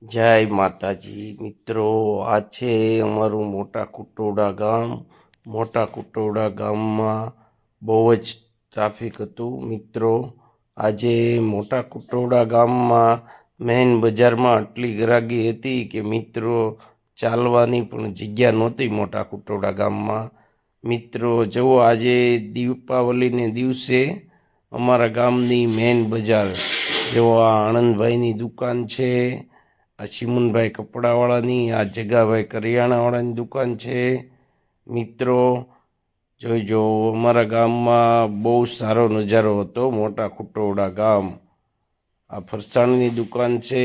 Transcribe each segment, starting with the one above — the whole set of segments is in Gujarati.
જય માતાજી મિત્રો, આ છે અમારું મોટા કુટોડા ગામ. મોટા કુટોડા ગામમાં બહુ જ ટ્રાફિક હતું મિત્રો. આજે મોટા કુટોડા ગામમાં મેઇન બજારમાં આટલી ગરાગી હતી કે મિત્રો ચાલવાની પણ જગ્યા નહોતી મોટા કુટોડા ગામમાં. મિત્રો જુઓ, આજે દીપાવલીને દિવસે અમારા ગામની મેઇન બજાર, જો આ આણંદભાઈની દુકાન છે, આ ચીમનભાઈ કપડાવાળાની, આ જગાભાઈ કરિયાણાવાળાની દુકાન છે. મિત્રો જોઈજો, અમારા ગામમાં બહુ સારો નજારો હતો. મોટા કુટોડા ગામ, આ ફરસાણની દુકાન છે,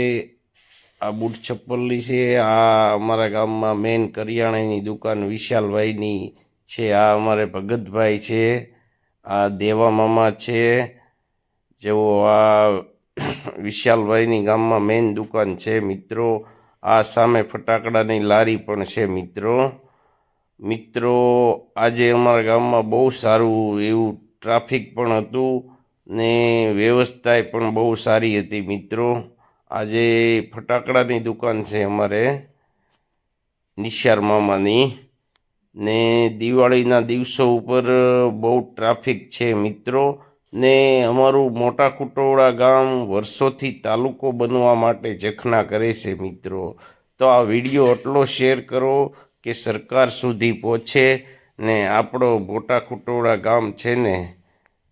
આ બૂટ ચપ્પલની છે, આ અમારા ગામમાં મેન કરિયાણાની દુકાન વિશાલભાઈની છે, આ અમારે ભગતભાઈ છે, આ દેવા મામા છે. જેવો આ વિશાલભાઈની ગામમાં મેઇન દુકાન છે મિત્રો. આ સામે ફટાકડાની લારી પણ છે મિત્રો. મિત્રો આજે અમારા ગામમાં બહુ સારું એવું ટ્રાફિક પણ હતું ને વ્યવસ્થા પણ બહુ સારી હતી મિત્રો. આજે ફટાકડાની દુકાન છે અમારે નિશાર મામાની, ને દિવાળીના દિવસો ઉપર બહુ ટ્રાફિક છે મિત્રો. ને અમારું મોટા કુટોડા ગામ વર્ષોથી તાલુકો બનવા માટે જખના કરે છે મિત્રો. તો આ વિડીયો એટલો શેર કરો કે સરકાર સુધી પહોંચે ને આપણો મોટા કુટોડા ગામ છે ને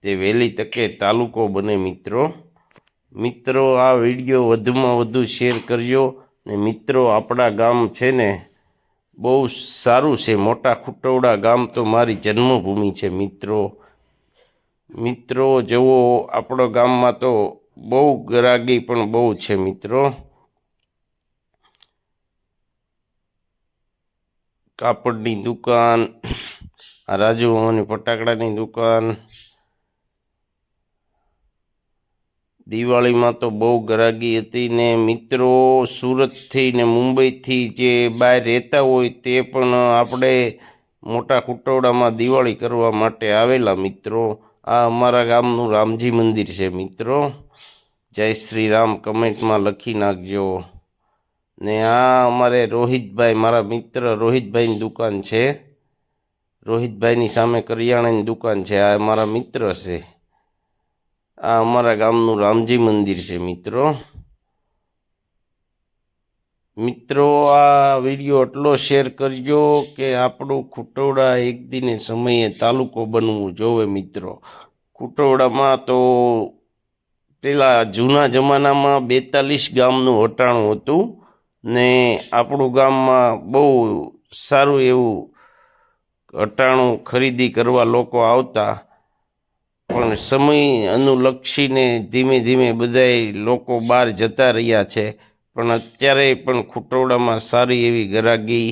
તે વહેલી તકે તાલુકો બને મિત્રો. મિત્રો આ વિડીયો વધુમાં વધુ શેર કરજો ને મિત્રો, આપણા ગામ છે ને બહુ સારું છે. મોટા કુટોડા ગામ તો મારી જન્મભૂમિ છે મિત્રો. મિત્રો જુઓ, આપણો ગામમાં તો બહુ ગરાગી પણ બહુ છે મિત્રો. કાપડની દુકાન, આ રાજુ મામાની ફટાકડાની દુકાન. દિવાળીમાં તો બહુ ગરાગી હતી ને મિત્રો, સુરતથી ને મુંબઈથી જે બહાર રહેતા હોય તે પણ આપણે મોટા કુટોડામાં દિવાળી કરવા માટે આવેલા મિત્રો. આ અમારા ગામનું રામજી મંદિર છે મિત્રો. જય શ્રી રામ કમેન્ટમાં લખી નાખજો. ને આ અમારે રોહિતભાઈ, મારા મિત્ર રોહિતભાઈની દુકાન છે. રોહિતભાઈની સામે કરિયાણાની દુકાન છે, આ મારા મિત્ર છે. આ અમારા ગામનું રામજી મંદિર છે મિત્રો. મિત્રો આ વિડીયો એટલો શેર કરજો કે આપણું કુટોડા એક દિને સમયે તાલુકો બનવું જોવે મિત્રો. કુટોડામાં તો પેલા જૂના જમાનામાં 42 ગામનું હટાણું હતું ને આપણું ગામમાં બહુ સારું એવું હટાણું ખરીદી કરવા લોકો આવતા, પણ સમય અનુલક્ષીને ધીમે ધીમે બધાય લોકો બહાર જતા રહ્યા છે. પણ અત્યારે પણ કુટોડામાં સારી એવી ગરાગી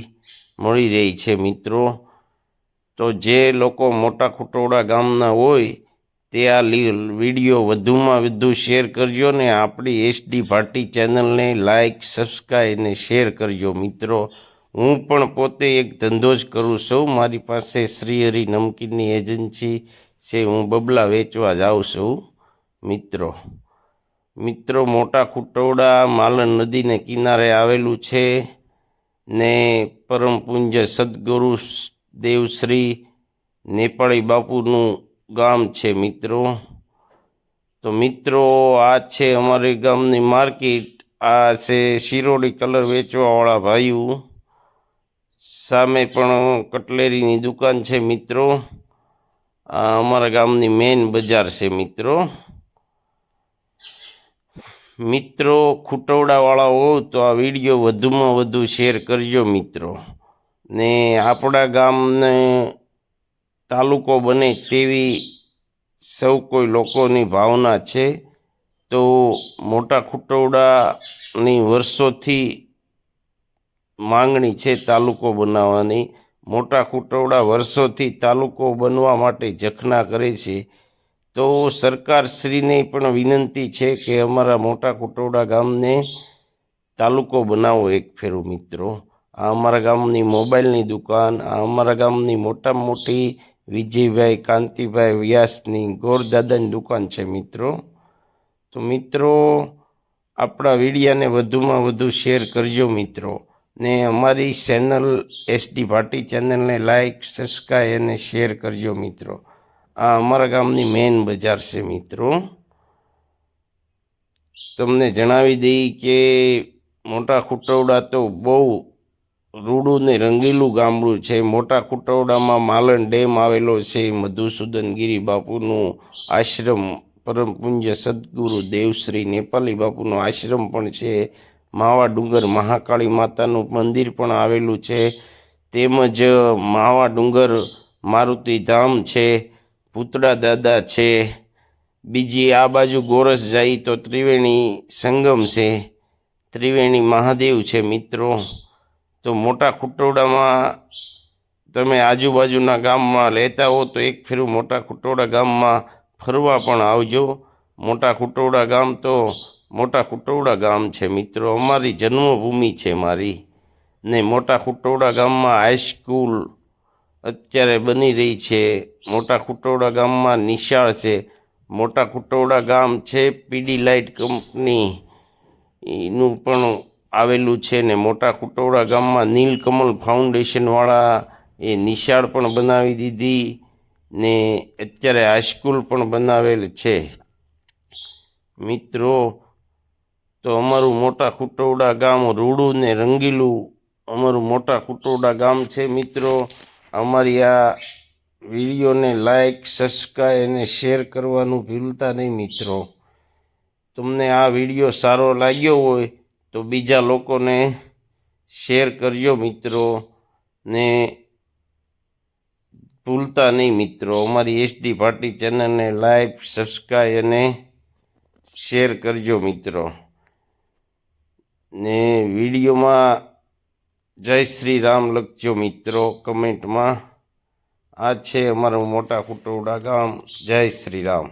મળી રહી છે મિત્રો. તો જે લોકો મોટા કુટોડા ગામના હોય તે આ વિડીયો વધુમાં વધુ શેર કરજો ને આપણી એસડી ભાટી ચેનલને લાઈક, સબસ્ક્રાઈબ ને શેર કરજો મિત્રો. હું પણ પોતે એક ધંધો જ કરું છું. મારી પાસે શ્રીહરિ નમકીનની એજન્સી છે, હું બબલા વેચવા જાઉં છું મિત્રો. મિત્રો મોટા કુટોડા માલણ નદીને કિનારે આવેલું છે ને પરમ પૂજ્ય સદગુરુ દેવશ્રી નેપાળી બાપુનું ગામ છે મિત્રો. તો મિત્રો આ છે અમારી ગામની માર્કેટ. આ છે શિરોડી કલર વેચવાવાળા ભાઈઓ. સામે પણ કટલેરીની દુકાન છે મિત્રો. આ અમારા ગામની મેઇન બજાર છે મિત્રો. મિત્રો કુટોડાવાળા હો તો આ વિડીયો વધુમાં વધુ શેર કરજો મિત્રો. ને આપણા ગામને તાલુકો બને તેવી સૌ કોઈ લોકોની ભાવના છે. તો મોટા કુટોડાની વર્ષોથી માંગણી છે તાલુકો બનાવવાની. મોટા કુટોડા વર્ષોથી તાલુકો બનવા માટે જખના કરે છે. તો સરકારશ્રીને પણ વિનંતી છે કે અમારા મોટા કુટોડા ગામને તાલુકો બનાવો એક ફેરો મિત્રો. આ અમારા ગામની મોબાઈલની દુકાન, આ અમારા ગામની મોટામાં મોટી વિજયભાઈ કાંતિભાઈ વ્યાસની ગોરદાદાની દુકાન છે મિત્રો. તો મિત્રો આપણા વિડીયાને વધુમાં વધુ શેર કરજો મિત્રો, ને અમારી ચેનલ SD ભાટી ચેનલને લાઈક, સબસ્ક્રાઈબ અને શેર કરજો મિત્રો. આ અમારા ગામની મેઇન બજાર છે મિત્રો. તમને જણાવી દઈ કે મોટા ખુટવડા તો બહુ રૂડું ને રંગીલું ગામડું છે. મોટા ખુટવડામાં માલણ ડેમ આવેલો છે. મધુસૂદનગીરી બાપુનું આશ્રમ, પરમ પૂજ્ય સદગુરુ દેવશ્રી નેપાલી બાપુનો આશ્રમ પણ છે. માવા ડુંગર મહાકાળી માતાનું મંદિર પણ આવેલું છે. તેમજ માવા ડુંગર મારુતિ ધામ છે, પૂતળા દાદા છે. બીજી આ બાજુ ગોરસ જાય તો ત્રિવેણી સંગમ છે, ત્રિવેણી મહાદેવ છે મિત્રો. તો મોટા ખુટવડામાં તમે આજુબાજુના ગામમાં લેતા હો તો એક ફેરું મોટા ખુટવડા ગામમાં ફરવા પણ આવજો. મોટા ખુટવડા ગામ તો મોટા ખુટવડા ગામ છે મિત્રો, અમારી જન્મભૂમિ છે મારી. ને મોટા ખુટવડા ગામમાં હાઈસ્કૂલ અત્યારે બની રહી છે. મોટા ખુટવડા ગામમાં નિશાળ છે. મોટા ખુટવડા ગામ છે પીડીલાઇટ કંપનીનું પણ આવેલું છે. ને મોટા ખુટવડા ગામમાં નીલકમલ ફાઉન્ડેશનવાળા એ નિશાળ પણ બનાવી દીધી ને અત્યારે હાઈસ્કૂલ પણ બનાવેલ છે મિત્રો. તો અમારું મોટા ખુટવડા ગામ રૂડું ને રંગીલું અમારું મોટા ખુટવડા ગામ છે મિત્રો. અમારી આ વિડીયોને લાઈક, સબસ્ક્રાઈબ અને શેર કરવાનું ભૂલતા નહીં મિત્રો. તમને આ વિડીયો સારો લાગ્યો હોય તો બીજા લોકોને શેર કરજો મિત્રો, ને ભૂલતા નહીં મિત્રો અમારી SD ભાટી ચેનલને લાઈક, સબસ્ક્રાઈબ અને શેર કરજો મિત્રો. ને વિડીયોમાં જય શ્રી રામ લખજો મિત્રો કમેન્ટમાં. આ છે અમારું મોટા ખુટવડા ગામ. જય શ્રી રામ.